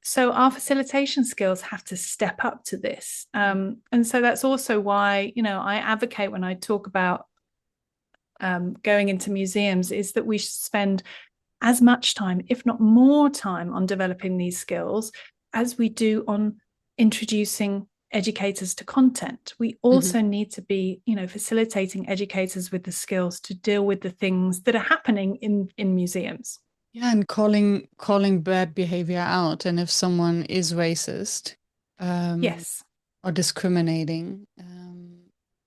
So our facilitation skills have to step up to this. And so that's also why, I advocate when I talk about going into museums, is that we should spend as much time, if not more time, on developing these skills as we do on introducing educators to content. We also need to be, facilitating educators with the skills to deal with the things that are happening in museums. Yeah, and calling bad behavior out. And if someone is racist, yes, or discriminating,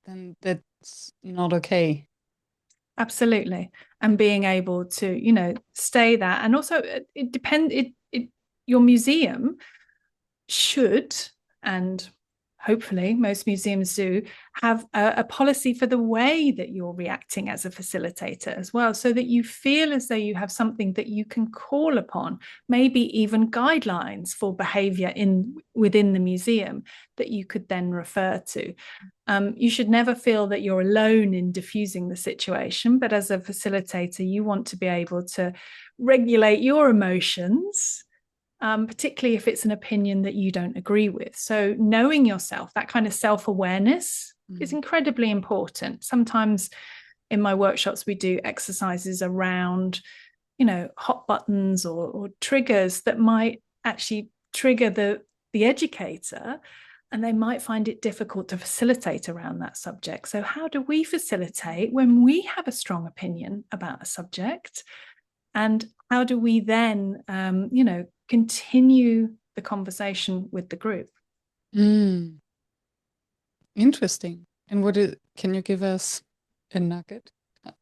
then that's not okay. Absolutely. And being able to, stay that. And also it depends, your museum should and hopefully most museums do, have a policy for the way that you're reacting as a facilitator as well, so that you feel as though you have something that you can call upon, maybe even guidelines for behavior within the museum that you could then refer to. You should never feel that you're alone in diffusing the situation, but as a facilitator, you want to be able to regulate your emotions, particularly if it's an opinion that you don't agree with. So knowing yourself, that kind of self-awareness is incredibly important. Sometimes in my workshops, we do exercises around, hot buttons or triggers that might actually trigger the educator, and they might find it difficult to facilitate around that subject. So how do we facilitate when we have a strong opinion about a subject? And how do we then, continue the conversation with the group? Interesting. And can you give us a nugget?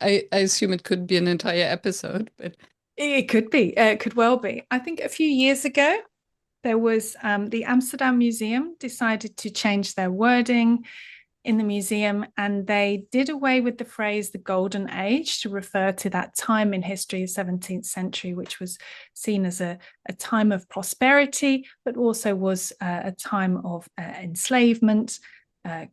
I assume it could be an entire episode, but it could be. It could well be. I think a few years ago, there was the Amsterdam Museum decided to change their wording in the museum, and they did away with the phrase the golden age to refer to that time in history, the 17th century, which was seen as a time of prosperity, but also was a time of enslavement,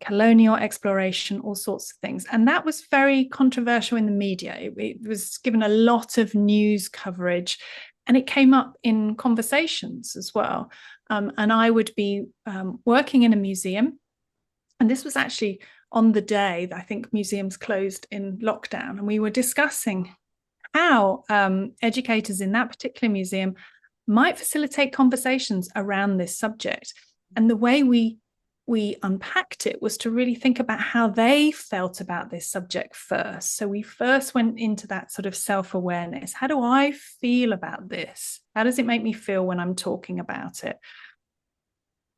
colonial exploration, all sorts of things. And that was very controversial in the media. It was given a lot of news coverage, and it came up in conversations as well. And I would be working in a museum, and this was actually on the day that I think museums closed in lockdown. And we were discussing how educators in that particular museum might facilitate conversations around this subject. And the way we unpacked it was to really think about how they felt about this subject first. So we first went into that sort of self-awareness. How do I feel about this? How does it make me feel when I'm talking about it?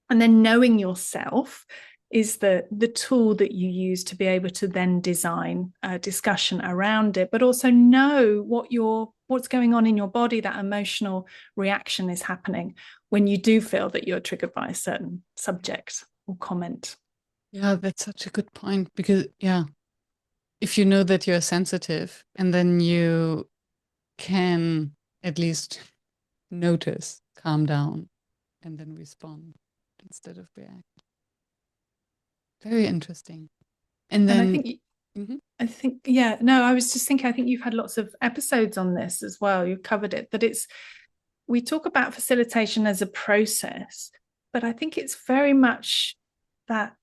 And then knowing yourself is the tool that you use to be able to then design a discussion around it, but also know what's going on in your body, that emotional reaction is happening when you do feel that you're triggered by a certain subject or comment. Yeah, that's such a good point, because if you know that you're sensitive, and then you can at least notice, calm down, and then respond instead of react. Very interesting. And then I think, I was just thinking, I think you've had lots of episodes on this as well. You've covered it, that we talk about facilitation as a process, but I think it's very much that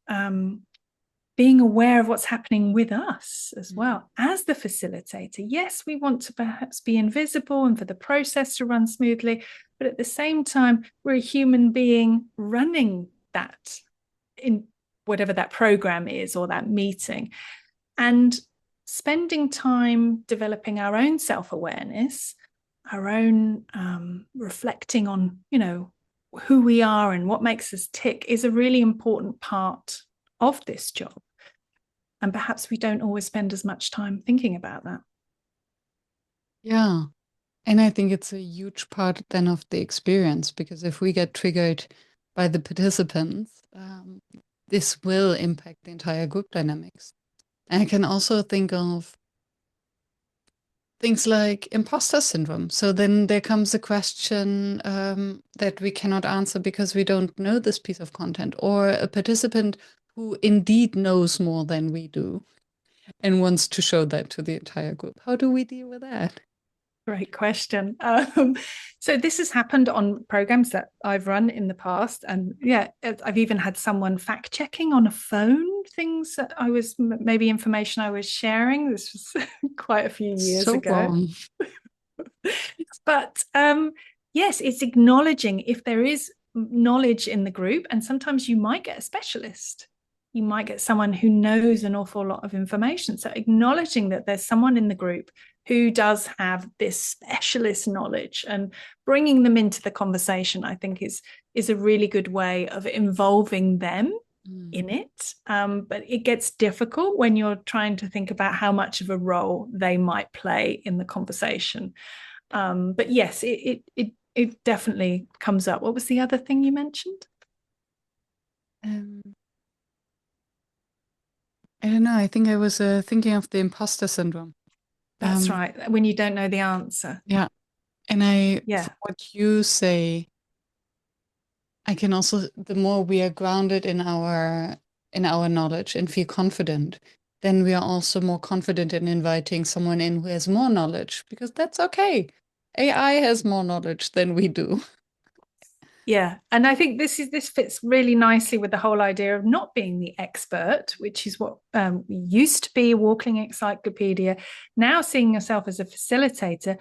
being aware of what's happening with us as well as the facilitator. Yes, we want to perhaps be invisible and for the process to run smoothly, but at the same time, we're a human being running that in whatever that program is or that meeting, and spending time developing our own self-awareness, our own reflecting on, who we are and what makes us tick is a really important part of this job. And perhaps we don't always spend as much time thinking about that. Yeah. And I think it's a huge part then of the experience, because if we get triggered by the participants, this will impact the entire group dynamics. And I can also think of things like imposter syndrome. So then there comes a question that we cannot answer because we don't know this piece of content, or a participant who indeed knows more than we do and wants to show that to the entire group. How do we deal with that? Great question. So this has happened on programs that I've run in the past. And I've even had someone fact checking on a phone things that maybe information I was sharing. This was quite a few years ago. Wrong. But yes, it's acknowledging if there is knowledge in the group, and sometimes you might get a specialist. You might get someone who knows an awful lot of information. So acknowledging that there's someone in the group who does have this specialist knowledge and bringing them into the conversation, I think is a really good way of involving them in it. But it gets difficult when you're trying to think about how much of a role they might play in the conversation. But yes, it definitely comes up. What was the other thing you mentioned? don't know. I think I was thinking of the imposter syndrome. That's right. When you don't know the answer. Yeah. And from what you say, I can also, the more we are grounded in our knowledge and feel confident, then we are also more confident in inviting someone in who has more knowledge, because that's okay. AI has more knowledge than we do. Yeah. And I think this fits really nicely with the whole idea of not being the expert, which is what we used to be, a walking encyclopedia. Now seeing yourself as a facilitator,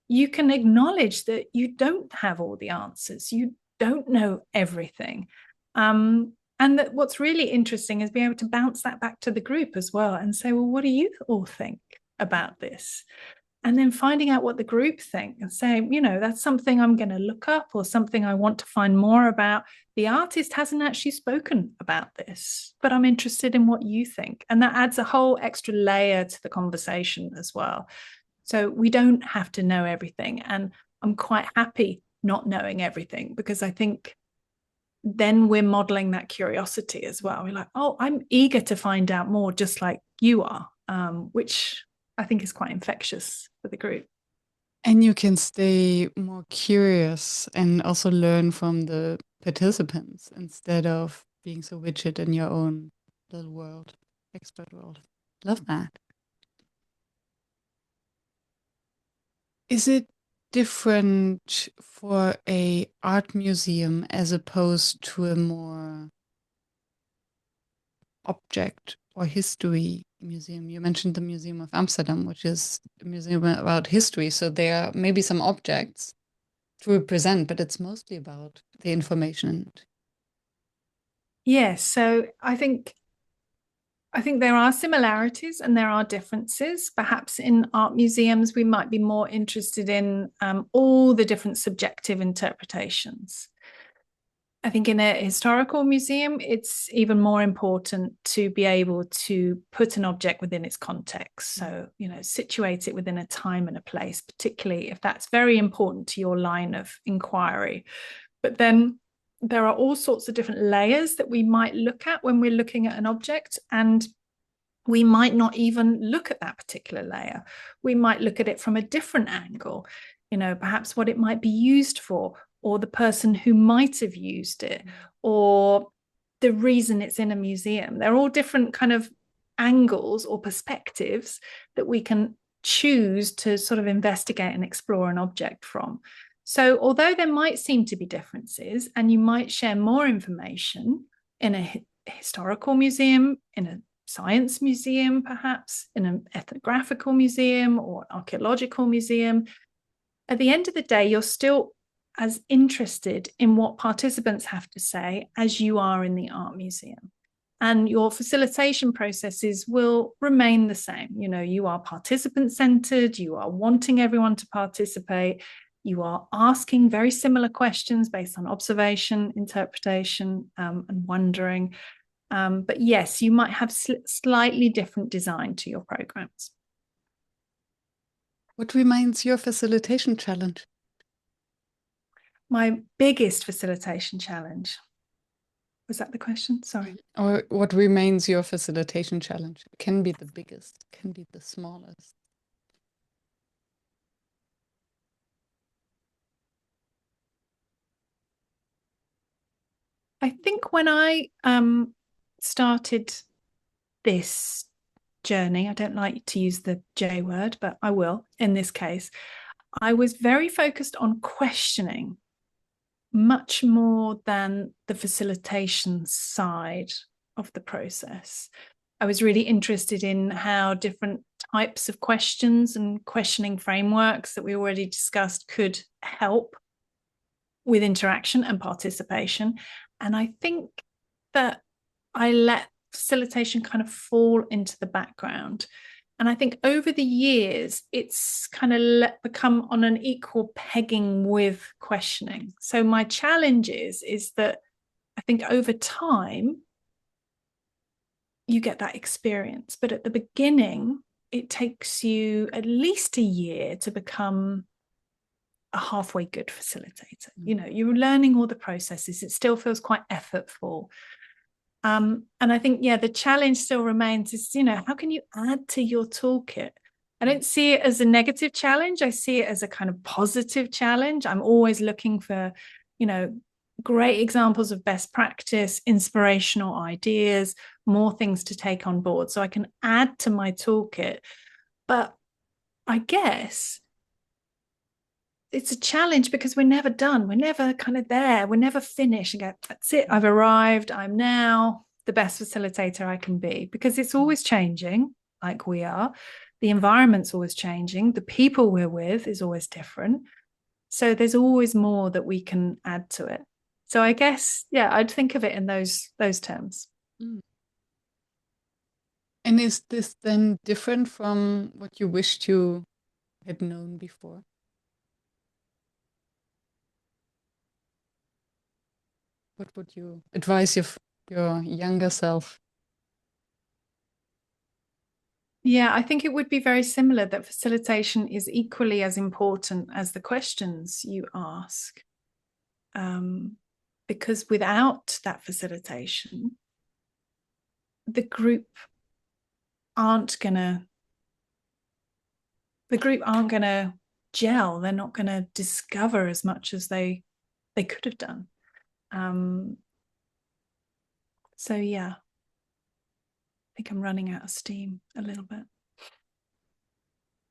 you can acknowledge that you don't have all the answers. You don't know everything. And that what's really interesting is being able to bounce that back to the group as well and say, well, what do you all think about this? And then finding out what the group think and saying, that's something I'm going to look up or something I want to find more about. The artist hasn't actually spoken about this, but I'm interested in what you think. And that adds a whole extra layer to the conversation as well. So we don't have to know everything. And I'm quite happy not knowing everything, because I think then we're modeling that curiosity as well. We're like, oh, I'm eager to find out more, just like you are, which I think is quite infectious for the group. And you can stay more curious and also learn from the participants instead of being so rigid in your own little world, expert world. Love that. Is it different for a art museum as opposed to a more object or history museum? You mentioned the Museum of Amsterdam, which is a museum about history. So there are maybe some objects to represent, but it's mostly about the information. Yes, so I think there are similarities and there are differences. Perhaps in art museums, we might be more interested in all the different subjective interpretations. I think in a historical museum, it's even more important to be able to put an object within its context. So, situate it within a time and a place, particularly if that's very important to your line of inquiry. But then there are all sorts of different layers that we might look at when we're looking at an object, and we might not even look at that particular layer. We might look at it from a different angle, perhaps what it might be used for, or the person who might have used it, or the reason it's in a museum. They're all different kind of angles or perspectives that we can choose to sort of investigate and explore an object from. So although there might seem to be differences, and you might share more information in a historical museum, in a science museum, perhaps in an ethnographical museum or archaeological museum, at the end of the day, you're still as interested in what participants have to say as you are in the art museum. And your facilitation processes will remain the same. You are participant-centered, you are wanting everyone to participate, you are asking very similar questions based on observation, interpretation, and wondering. But yes, you might have slightly different design to your programs. What remains your facilitation challenge? My biggest facilitation challenge. Was that the question? Sorry. Or what remains your facilitation challenge? It can be the biggest, it can be the smallest. I think when I started this journey, I don't like to use the J word, but I will in this case, I was very focused on questioning much more than the facilitation side of the process. I was really interested in how different types of questions and questioning frameworks that we already discussed could help with interaction and participation. And I think that I let facilitation kind of fall into the background. And I think over the years, it's kind of become on an equal pegging with questioning. So my challenge is that I think over time, you get that experience. But at the beginning, it takes you at least a year to become a halfway good facilitator. You're learning all the processes. It still feels quite effortful. And I think, the challenge still remains is, how can you add to your toolkit? I don't see it as a negative challenge. I see it as a kind of positive challenge. I'm always looking for, great examples of best practice, inspirational ideas, more things to take on board so I can add to my toolkit. But I guess it's a challenge because we're never done. We're never kind of there. We're never finished and go, that's it. I've arrived. I'm now the best facilitator I can be, because it's always changing, like we are. The environment's always changing. The people we're with is always different. So there's always more that we can add to it. So I guess, I'd think of it in those terms. And is this then different from what you wished you had known before? What would you advise your younger self? Yeah, I think it would be very similar, that facilitation is equally as important as the questions you ask. Because without that facilitation, the group aren't gonna gel. They're not gonna discover as much as they could have done. So yeah, I think I'm running out of steam a little bit.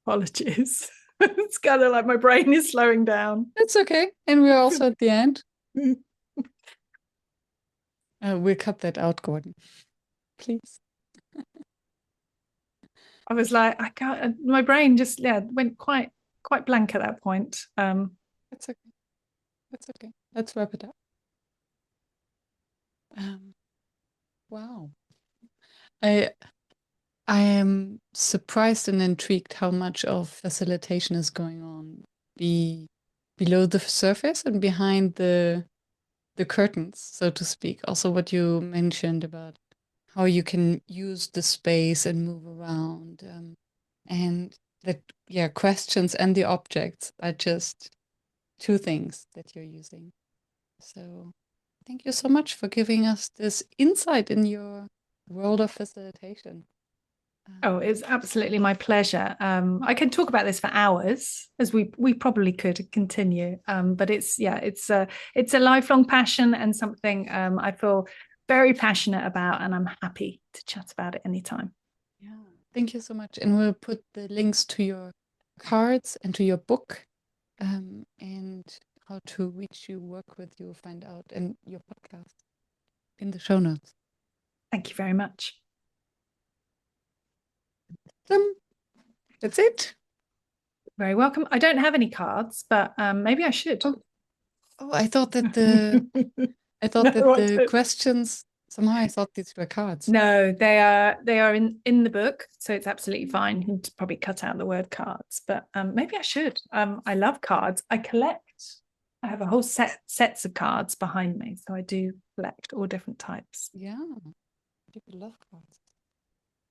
Apologies. It's kind of like my brain is slowing down. It's okay. And we're also at the end. We'll cut that out, Gordon. Please. I was like, I can't, my brain just went quite blank at that point. That's okay. That's okay. Let's wrap it up. Wow. I am surprised and intrigued how much of facilitation is going on below the surface and behind the curtains, so to speak. Also, what you mentioned about how you can use the space and move around, and that questions and the objects are just two things that you're using. So thank you so much for giving us this insight in your world of facilitation. Oh, it's absolutely my pleasure. I can talk about this for hours, as we probably could continue. But it's a lifelong passion and something I feel very passionate about, and I'm happy to chat about it anytime. Yeah, thank you so much. And we'll put the links to your cards and to your book, and how to reach you, work with you, find out, and your podcast in the show notes. Thank you very much. That's it. Very welcome. I don't have any cards, but maybe I should. Oh, I thought that the questions, somehow I thought these were cards. No, they are in the book, so it's absolutely fine. You can probably cut out the word cards, but maybe I should. I love cards. I have a whole sets of cards behind me, so I do collect all different types. Yeah, people love cards.